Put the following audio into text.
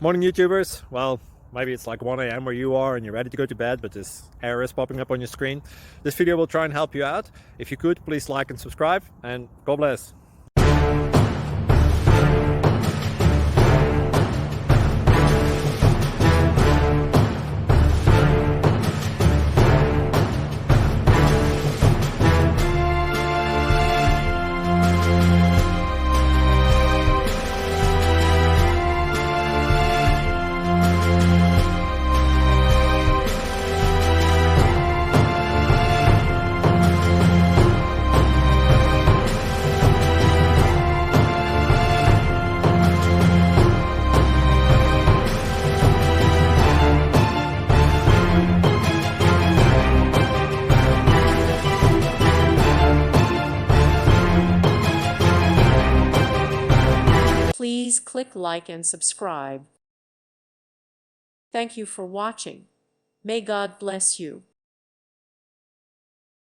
Morning YouTubers. Well, maybe it's like 1 a.m. where you are and you're ready to go to bed, but this error is popping up on your screen. This video will try and help you out. If you could, please like and subscribe, and God bless. Please click like and subscribe. Thank you for watching. May God bless you.